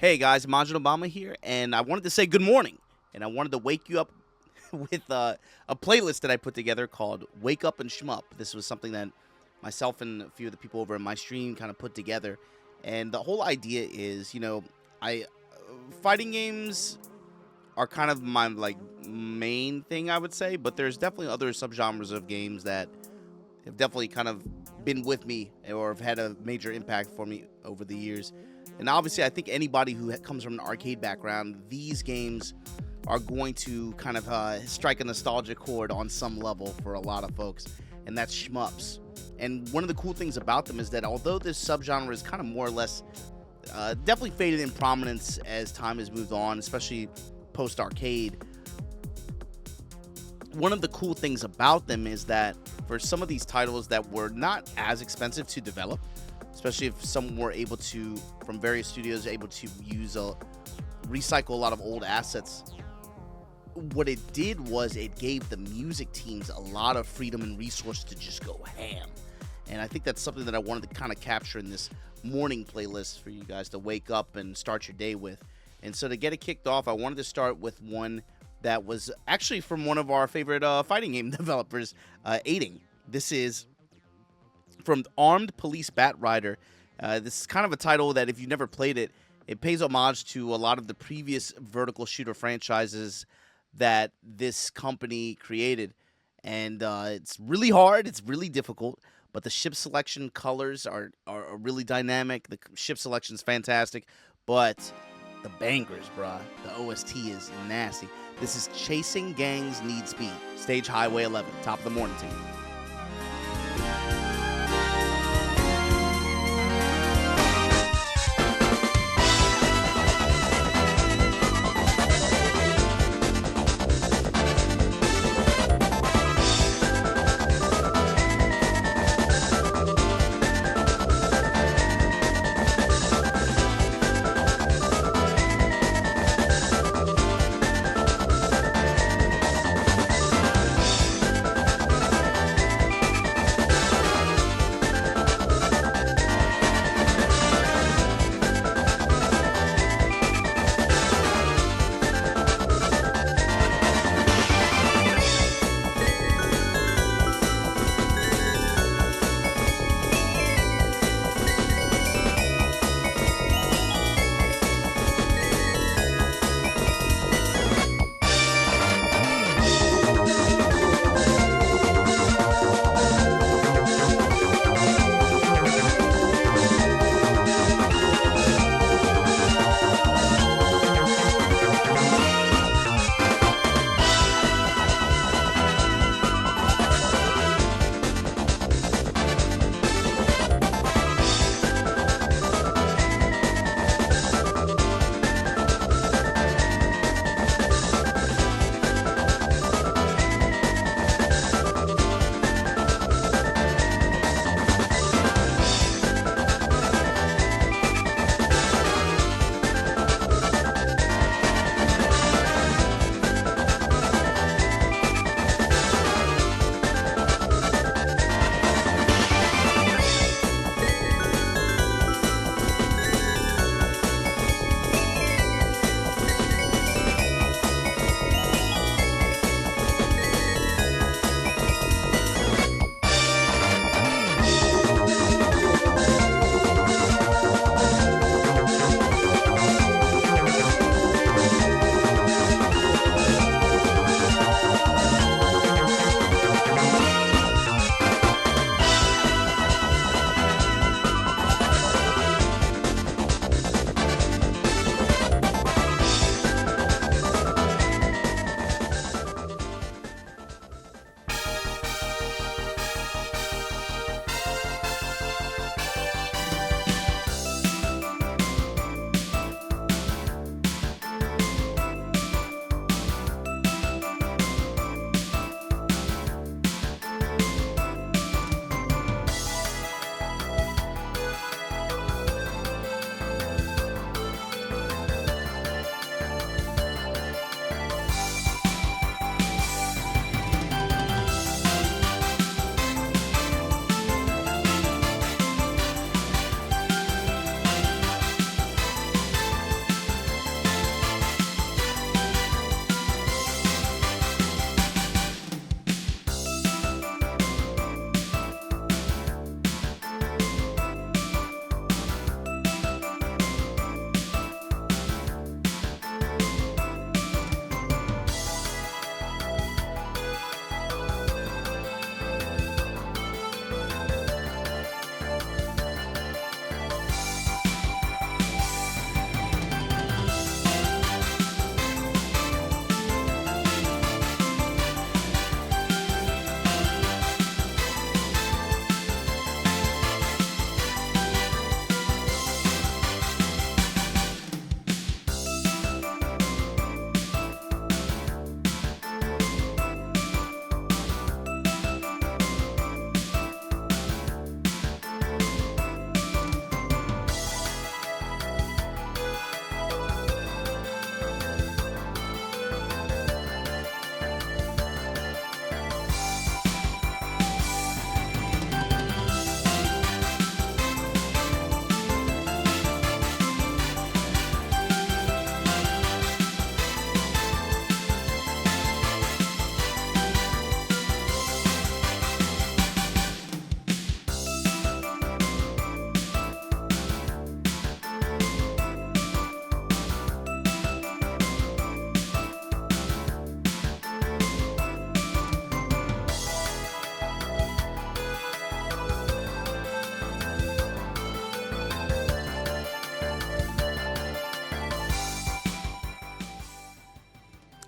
Hey guys, Majin Obama here, and I wanted to say good morning, and I wanted to wake you up with a playlist that I put together called Wake Up and Shmup. This was something that myself and a few of the people over in my stream kind of put together, and the whole idea is, I fighting games are kind of my main thing, I would say, but there's definitely other subgenres of games that have definitely kind of been with me or have had a major impact for me over the years. And obviously, I think anybody who comes from an arcade background, these games are going to kind of strike a nostalgia chord on some level for a lot of folks, and that's shmups. And one of the cool things about them is that although this subgenre is kind of more or less definitely faded in prominence as time has moved on, especially post-arcade, one of the cool things about them is that for some of these titles that were not as expensive to develop, especially if some were able to, from various studios, able to recycle a lot of old assets, what it did was it gave the music teams a lot of freedom and resources to just go ham. And I think that's something that I wanted to kind of capture in this morning playlist for you guys to wake up and start your day with. And so to get it kicked off, I wanted to start with one that was actually from one of our favorite fighting game developers, Aiding. This is from Armed Police Batrider. This is kind of a title that if you've never played it, it pays homage to a lot of the previous vertical shooter franchises that this company created. And it's really hard, it's really difficult, but the ship selection colors are really dynamic. The ship selection is fantastic, but the bangers, bruh. The OST is nasty. This is Chasing Gangs Need Speed, Stage Highway 11, top of the morning to you.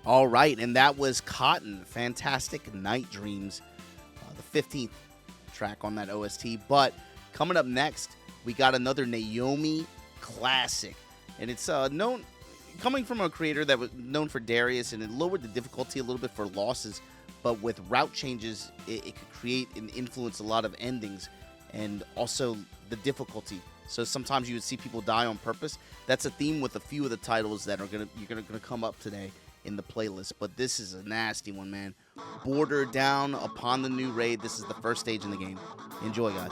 All right, and that was Cotton, Fantastic Night Dreams, the 15th track on that OST. But coming up next, we got another Naomi classic, and it's coming from a creator that was known for Darius, and it lowered the difficulty a little bit for losses, but with route changes, it could create and influence a lot of endings, and also the difficulty. So sometimes you would see people die on purpose. That's a theme with a few of the titles that you're gonna come up today in the playlist, but this is a nasty one, man. Border down upon the new raid. This is the first stage in the game. Enjoy, guys.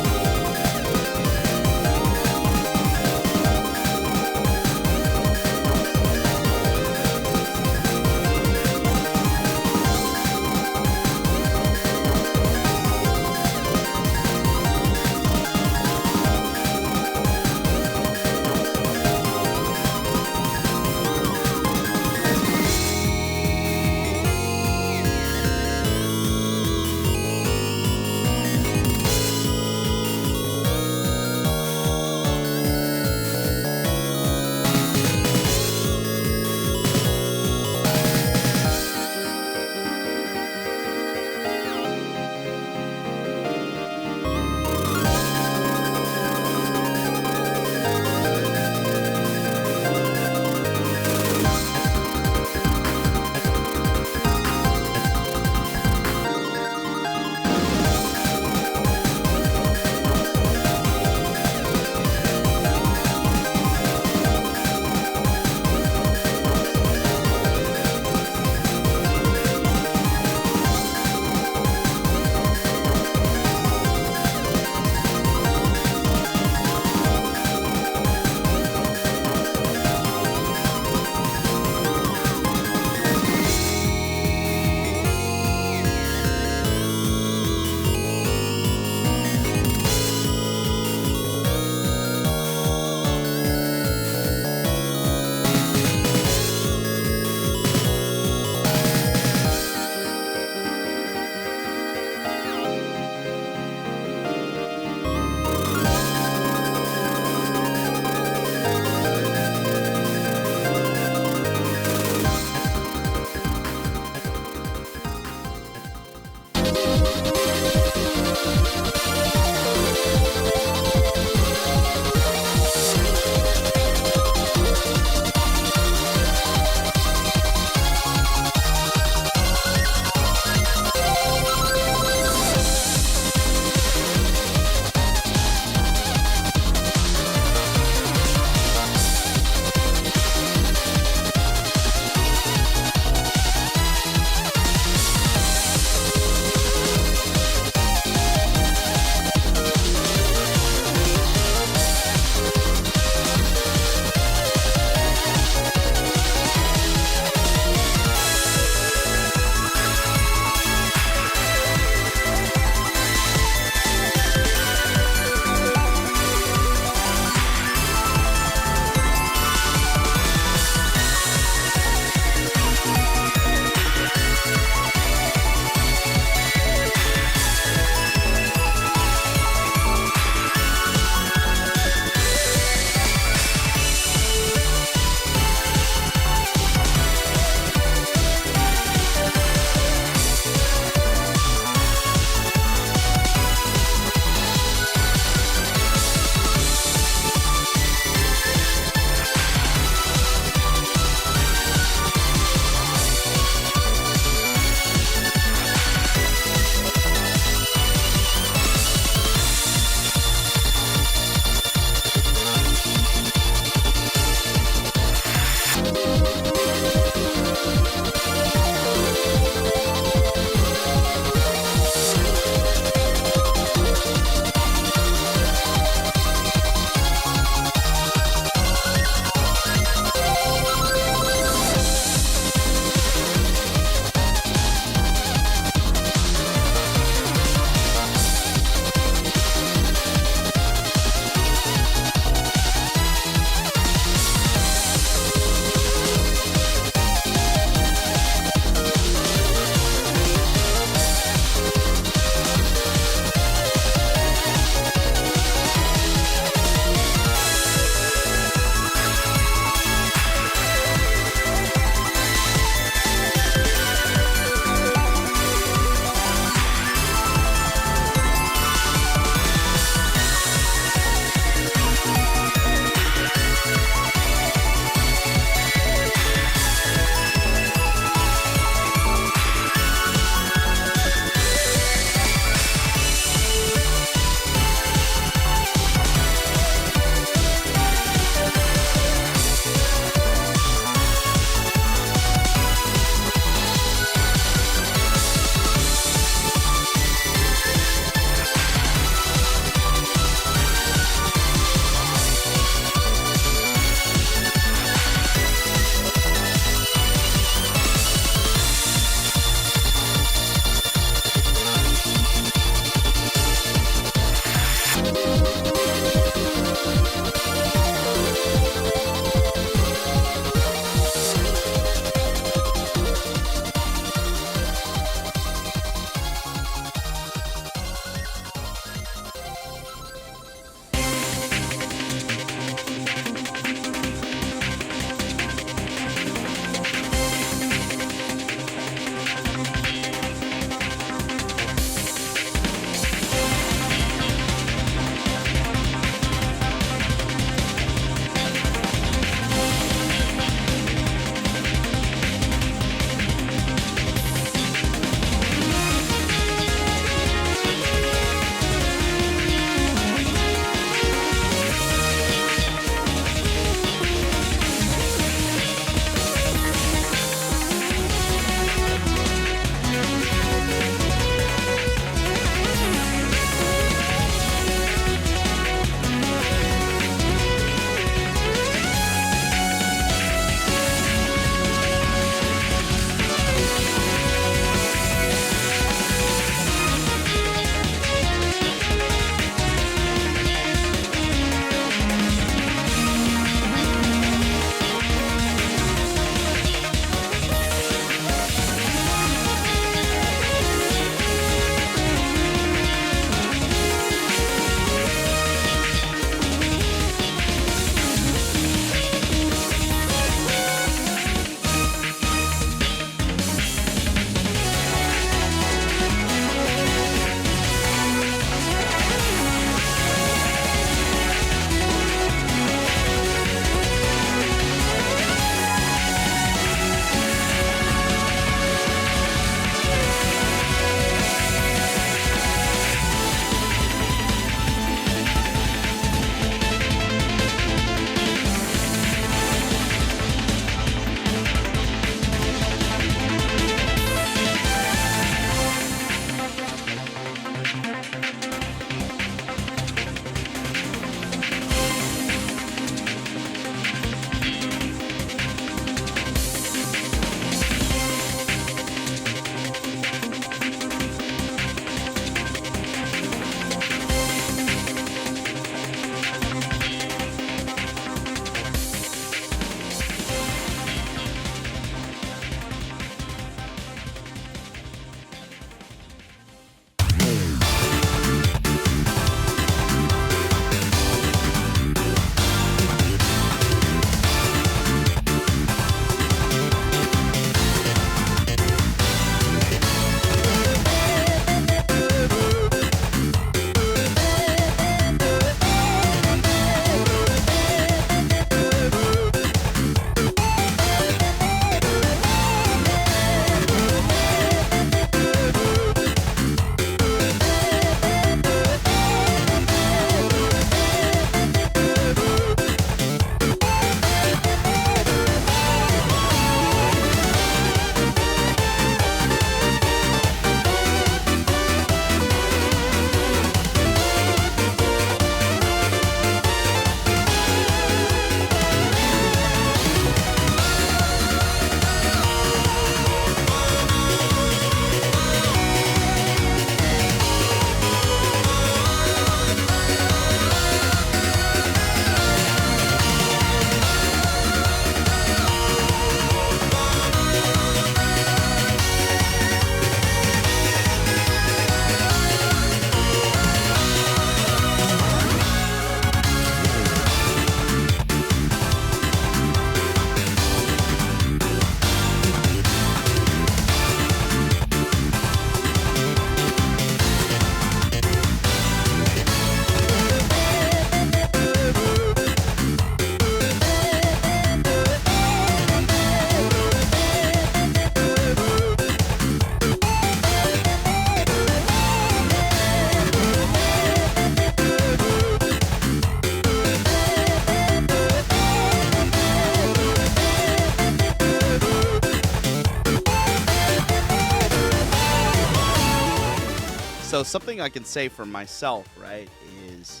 So something I can say for myself, right, is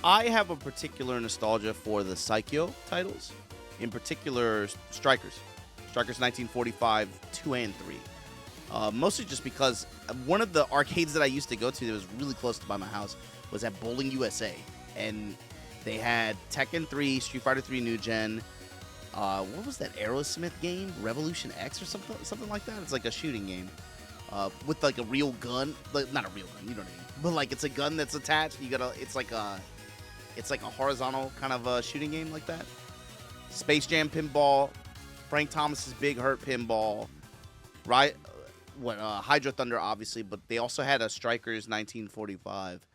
I have a particular nostalgia for the Saikyo titles, in particular Strikers. Strikers 1945, 2 and 3. Mostly just because one of the arcades that I used to go to that was really close to by my house was at Bowling USA. And they had Tekken 3, Street Fighter 3 New Gen. What was that Aerosmith game? Revolution X or something like that? It's like a shooting game. With like a real gun. Like, not a real gun, you know what I mean. But like it's a gun that's attached. It's like a horizontal kind of shooting game like that. Space Jam Pinball. Frank Thomas's Big Hurt Pinball. Right. Hydro Thunder, obviously, but they also had a Strikers 1945,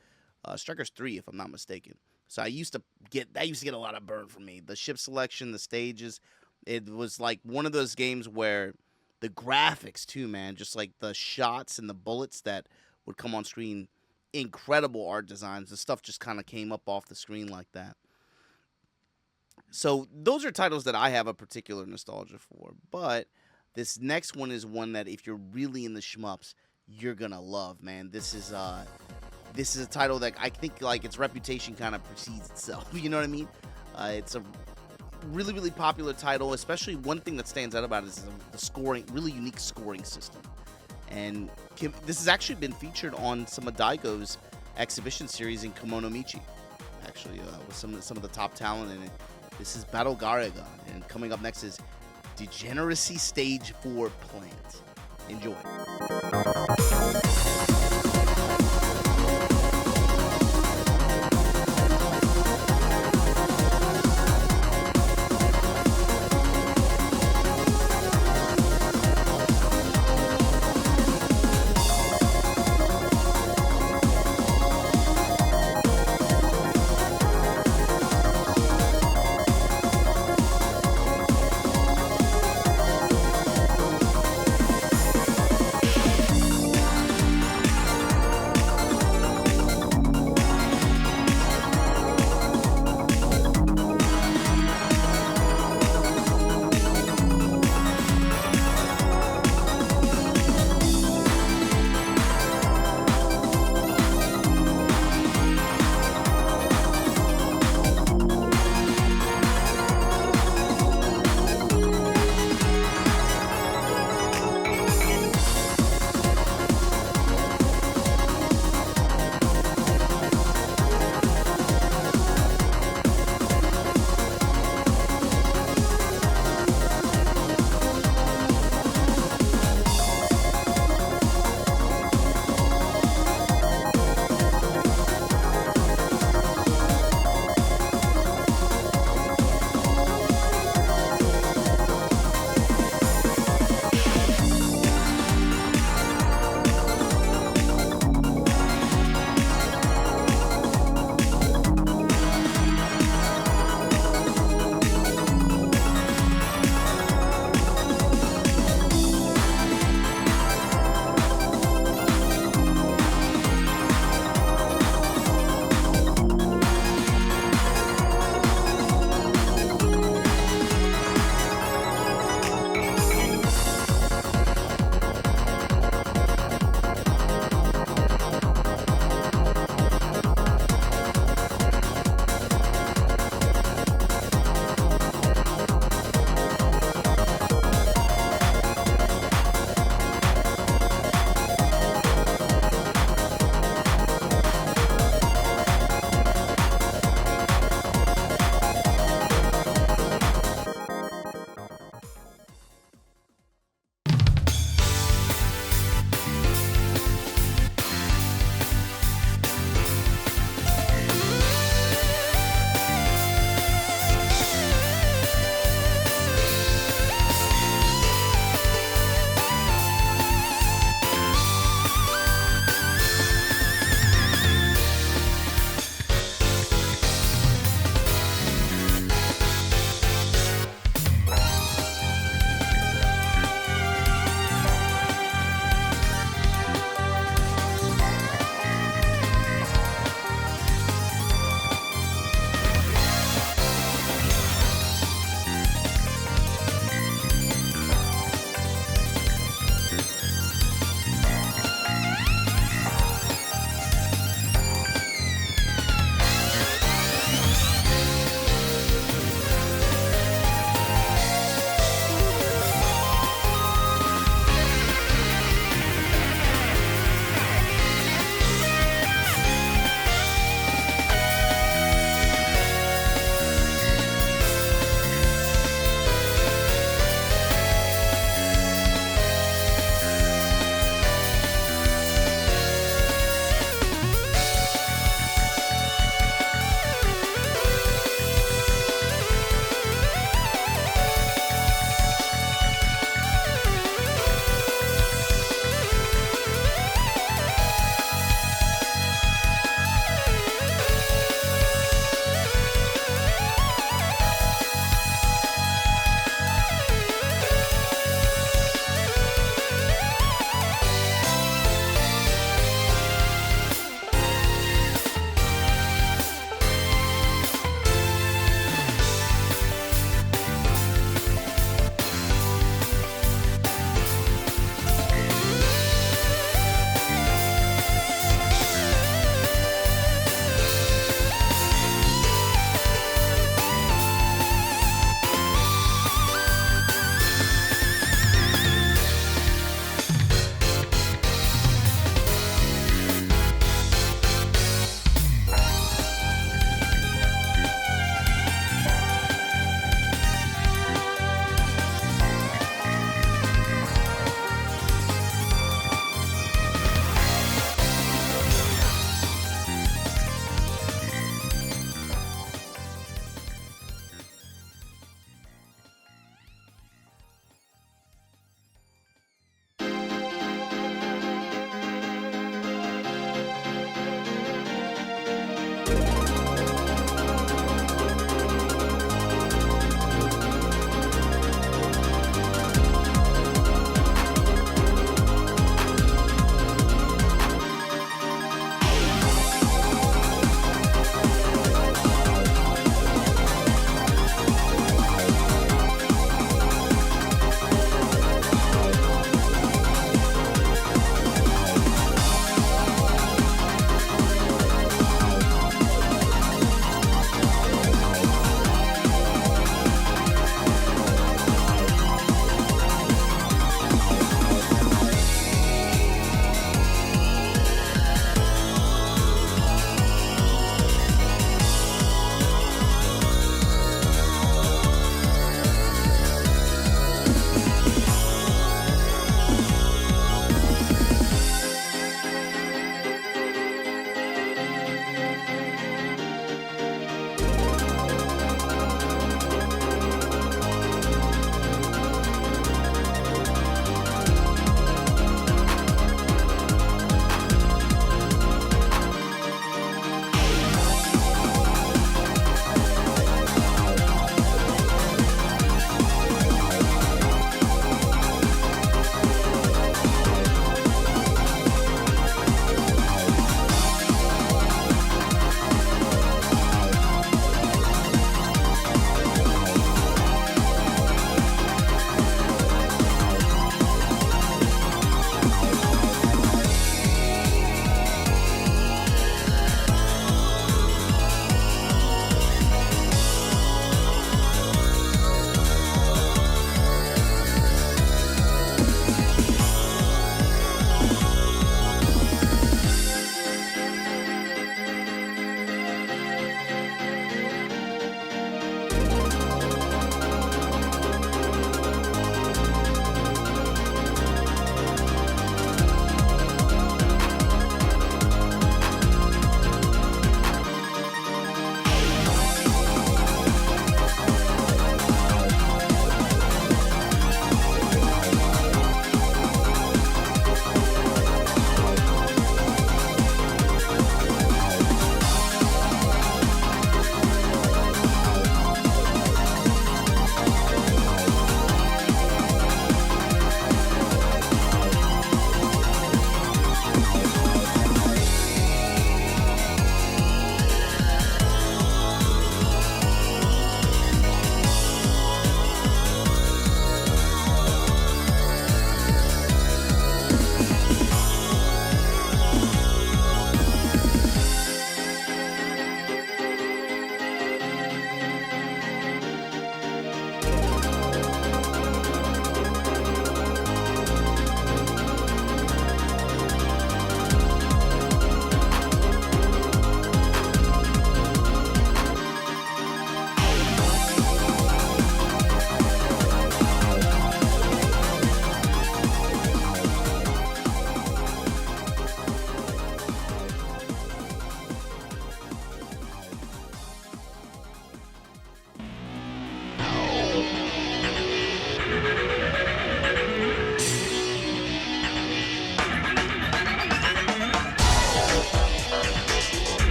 Strikers 3, if I'm not mistaken. So that used to get a lot of burn from me. The ship selection, the stages, it was like one of those games where the graphics too, man, just like the shots and the bullets that would come on screen, incredible art designs. The stuff just kind of came up off the screen like that. So those are titles that I have a particular nostalgia for, but this next one is one that if you're really in the shmups, you're gonna love, man. This is a title that I think like its reputation kind of precedes itself. You know what I mean? It's a really, really popular title. Especially one thing that stands out about it is the scoring, really unique scoring system. And this has actually been featured on some of Daigo's exhibition series in Kimono Michi. Actually, with some of the top talent in it. This is Battle Garegga, and coming up next is Degeneracy Stage 4 Plant. Enjoy.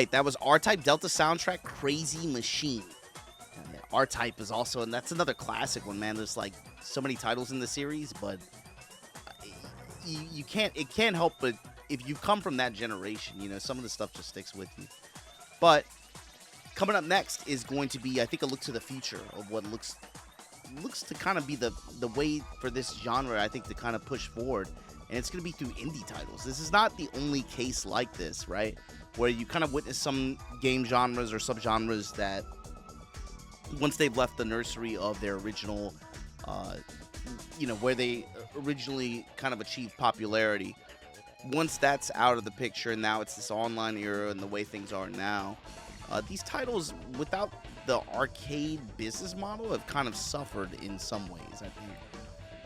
right. That was R-Type Delta soundtrack, Crazy Machine. And R-Type is also, and that's another classic one, man. There's like so many titles in the series, but you can't, it can't help but, if you've come from that generation, you know, some of the stuff just sticks with you. But coming up next is going to be, I think, a look to the future of what looks to kind of be the way for this genre, I think, to kind of push forward. And it's going to be through indie titles. This is not the only case like this, right? Where you kind of witness some game genres or subgenres that, once they've left the nursery of their original, you know, where they originally kind of achieved popularity, once that's out of the picture, and now it's this online era and the way things are now, these titles, without the arcade business model, have kind of suffered in some ways, I think.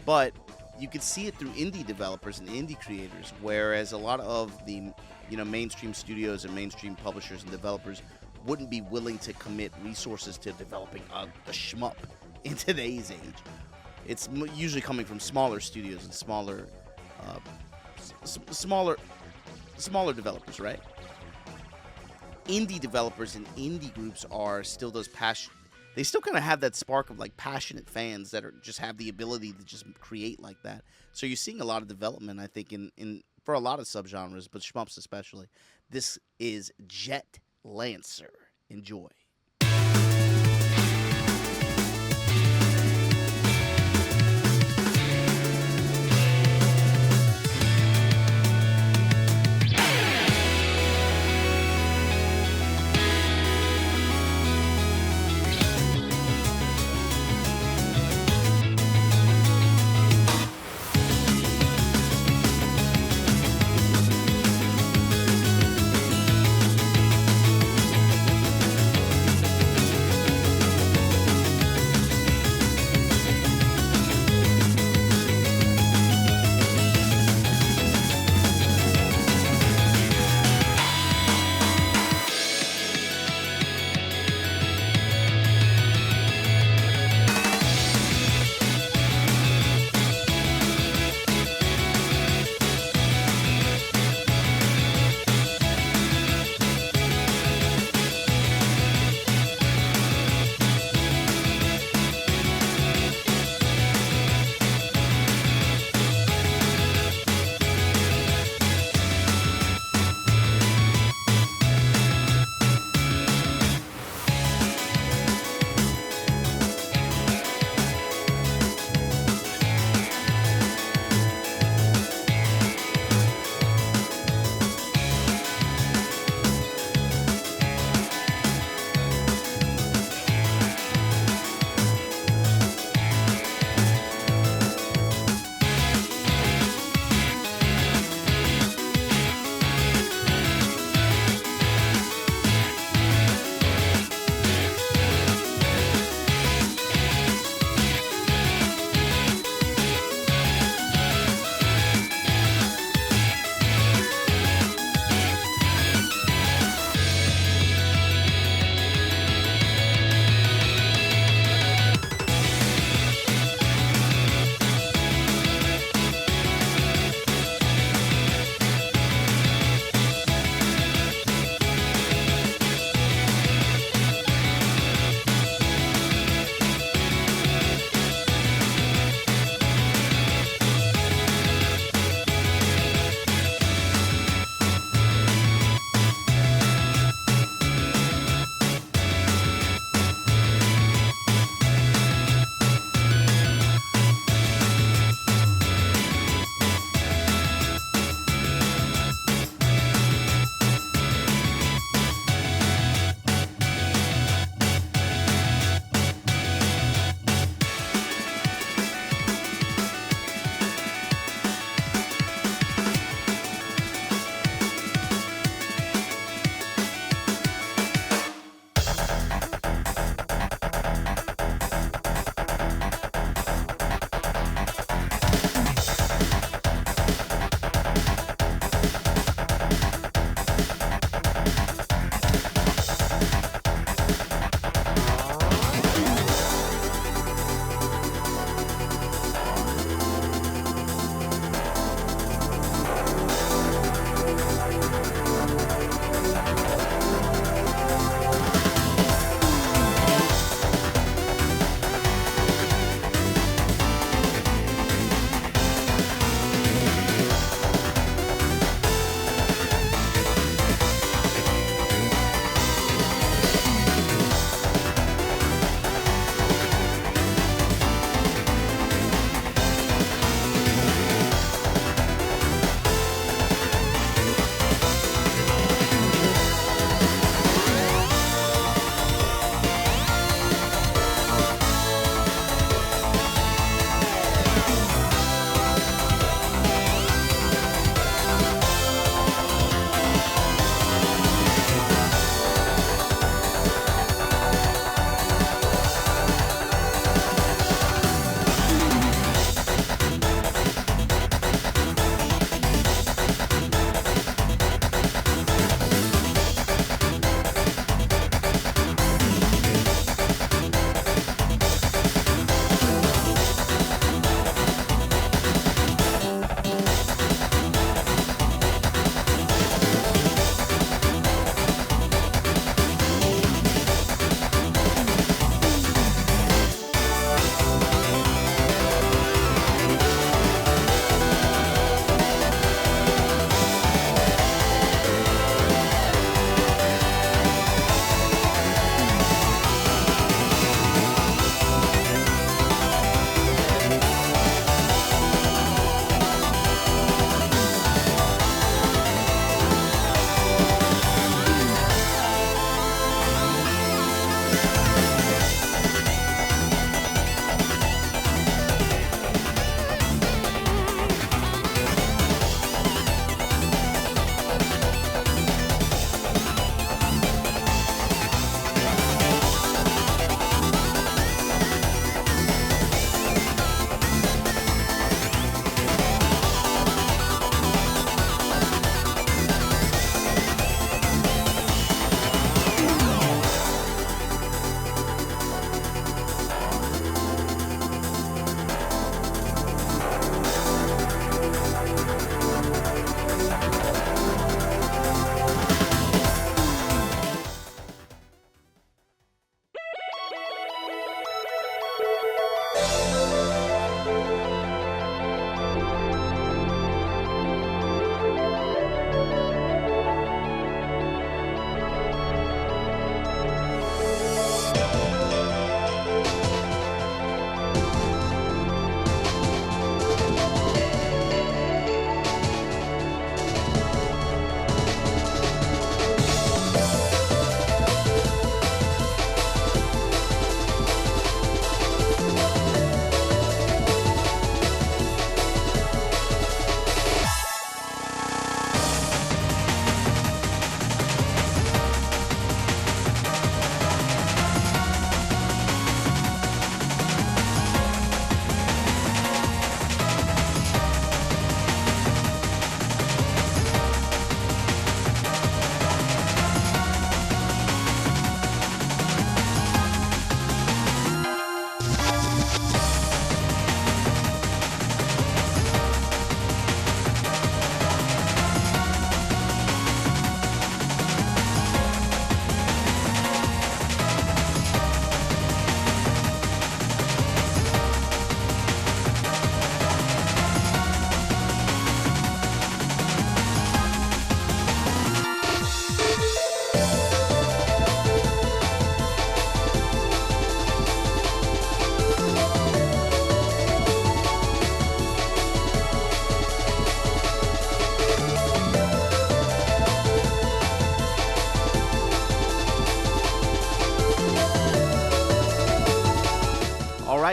But you can see it through indie developers and indie creators, whereas a lot of the, you know, mainstream studios and mainstream publishers and developers wouldn't be willing to commit resources to developing a shmup in today's age. It's usually coming from smaller studios and smaller developers, right? Indie developers and indie groups are still those they still kind of have that spark of like passionate fans that are just have the ability to just create like that. So you're seeing a lot of development, I think, in for a lot of subgenres, but shmups especially. This is Jet Lancer. Enjoy.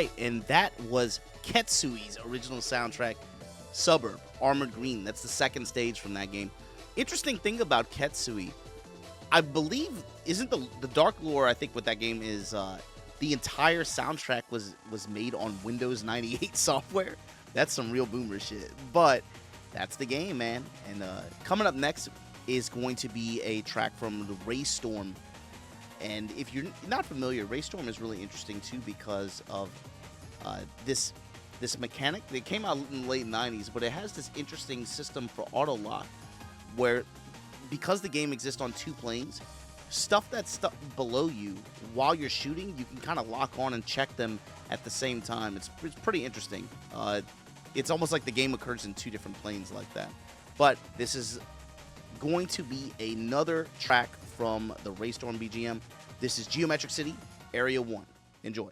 right, and that was Ketsui's original soundtrack, Suburb, Armored Green. That's the second stage from that game. Interesting thing about Ketsui, I believe, isn't the dark lore, I think, what that game is, the entire soundtrack was made on Windows 98 software. That's some real boomer shit. But that's the game, man. And coming up next is going to be a track from the Raystorm. And if you're not familiar, Raystorm is really interesting too because of this mechanic. They came out in the late 90s, but it has this interesting system for auto lock where, because the game exists on two planes, stuff that's stuck below you while you're shooting, you can kind of lock on and check them at the same time. It's pretty interesting. It's almost like the game occurs in two different planes like that. But this is going to be another track from the Raystorm BGM. This is Geometric City, Area 1. Enjoy.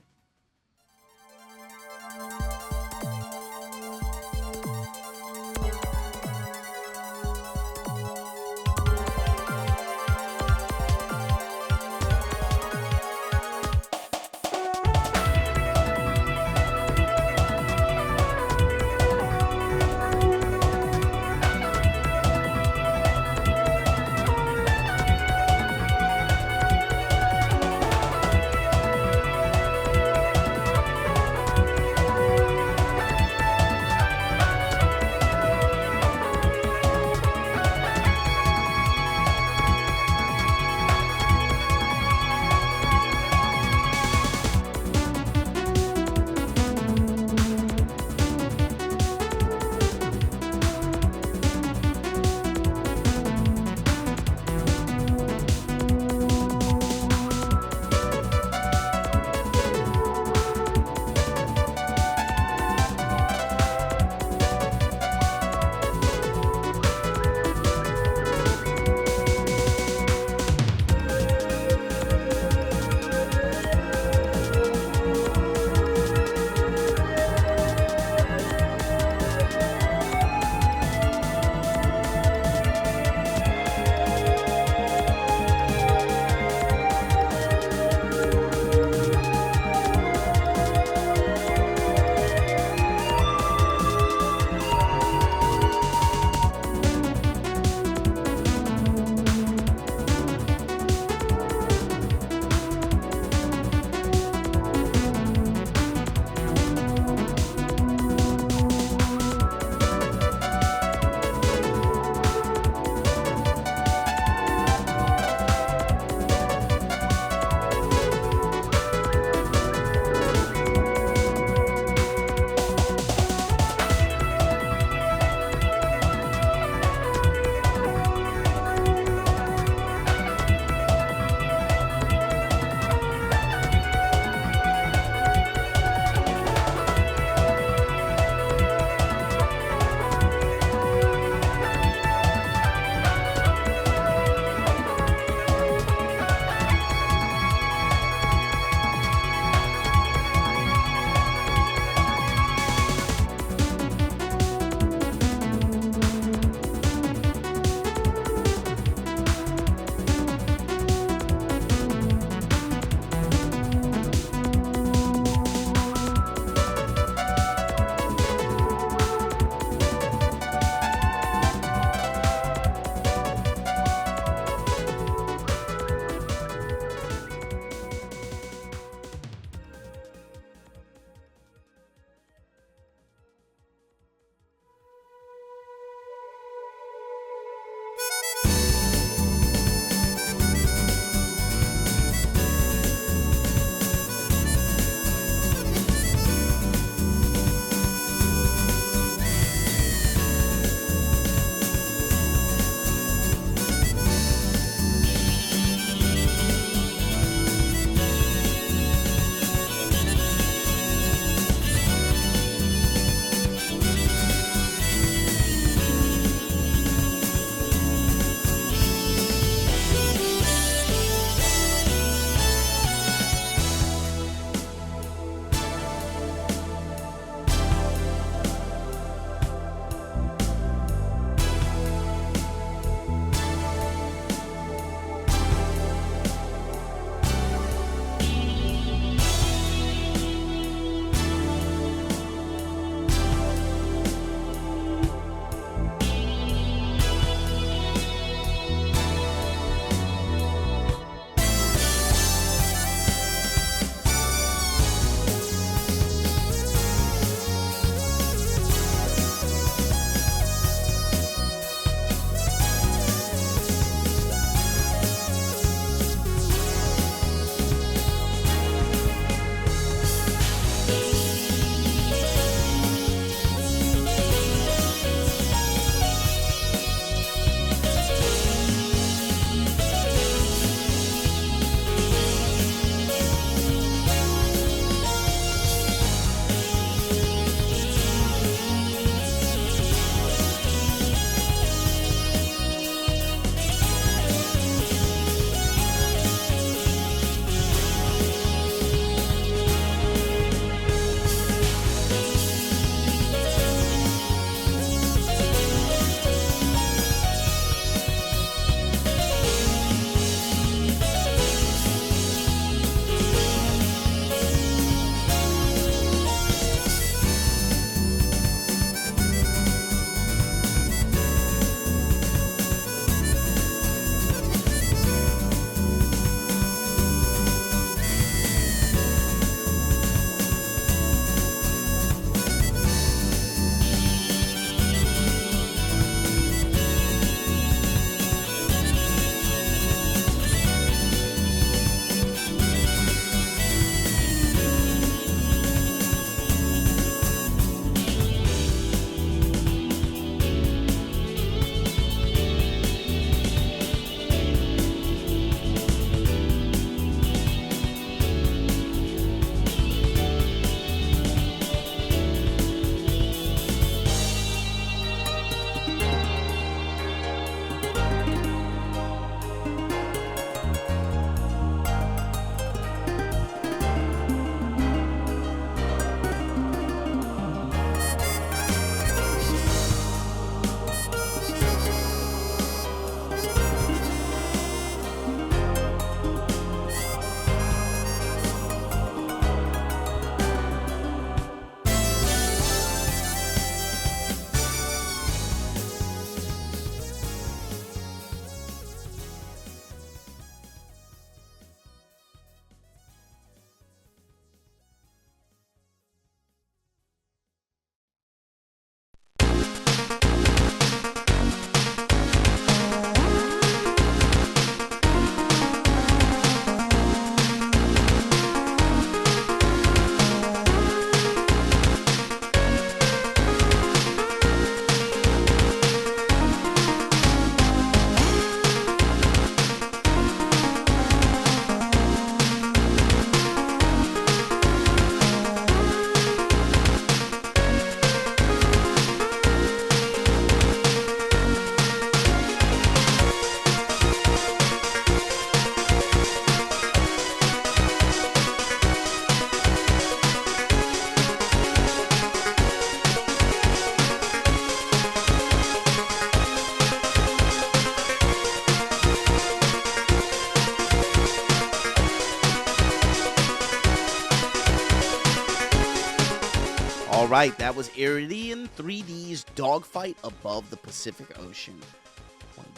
right, that was Iridion 3D's Dogfight Above the Pacific Ocean.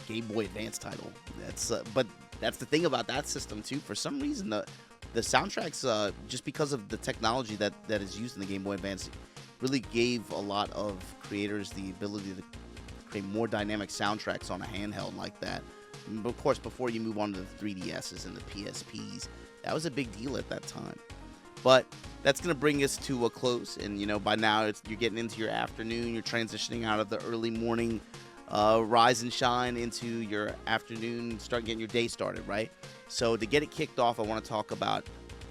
Game Boy Advance title. But that's the thing about that system too. For some reason, the soundtracks, just because of the technology that is used in the Game Boy Advance, really gave a lot of creators the ability to create more dynamic soundtracks on a handheld like that. And of course, before you move on to the 3DSs and the PSPs, that was a big deal at that time. But that's going to bring us to a close. And, you know, by now you're getting into your afternoon. You're transitioning out of the early morning rise and shine into your afternoon, start getting your day started, right? So to get it kicked off, I want to talk about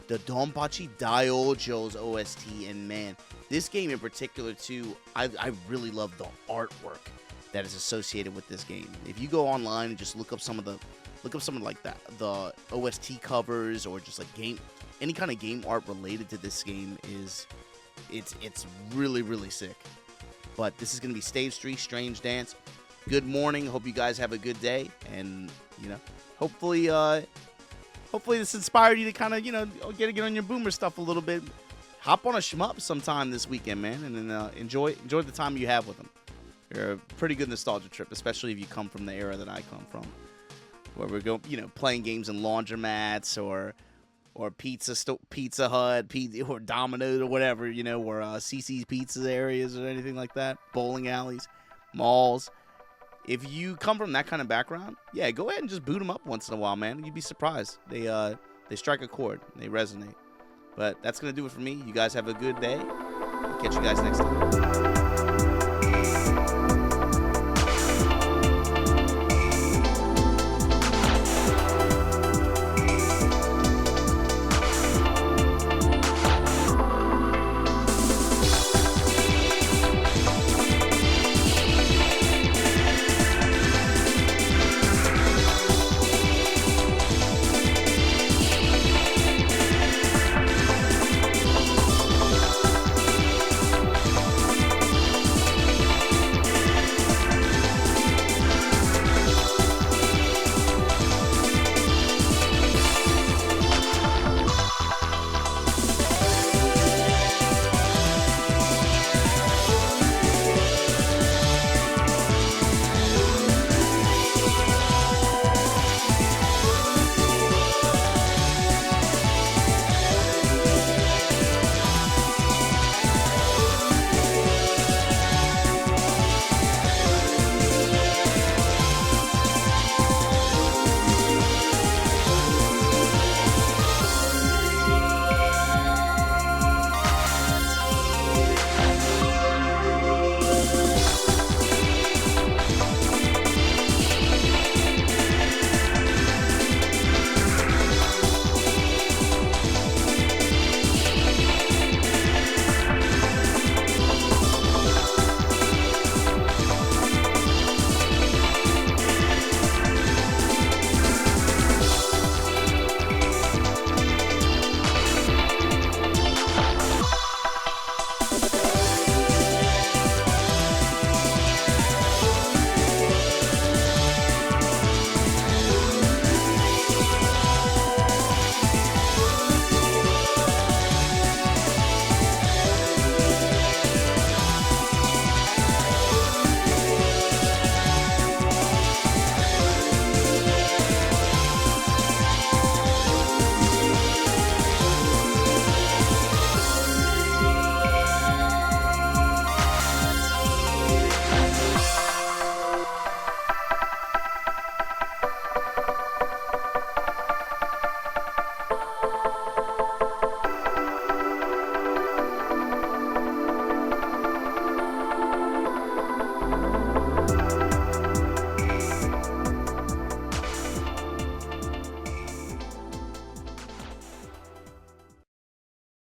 the Dodonpachi Dai-Ou-Jou's OST. And man, this game in particular too, I really love the artwork that is associated with this game. If you go online and just look up some of like that, the OST covers, or just like any kind of game art related to this game, it's really, really sick. But this is going to be Stage 3, Strange Dance. Good morning. Hope you guys have a good day. And, you know, hopefully this inspired you to kind of, you know, get on your boomer stuff a little bit. Hop on a shmup sometime this weekend, man, and then enjoy the time you have with them. They're a pretty good nostalgia trip, especially if you come from the era that I come from, where we're going, you know, playing games in laundromats or Pizza Hut, or Domino's or whatever, you know, or CC's Pizza areas or anything like that, bowling alleys, malls. If you come from that kind of background, yeah, go ahead and just boot them up once in a while, man. You'd be surprised. They strike a chord. They resonate. But that's going to do it for me. You guys have a good day. I'll catch you guys next time.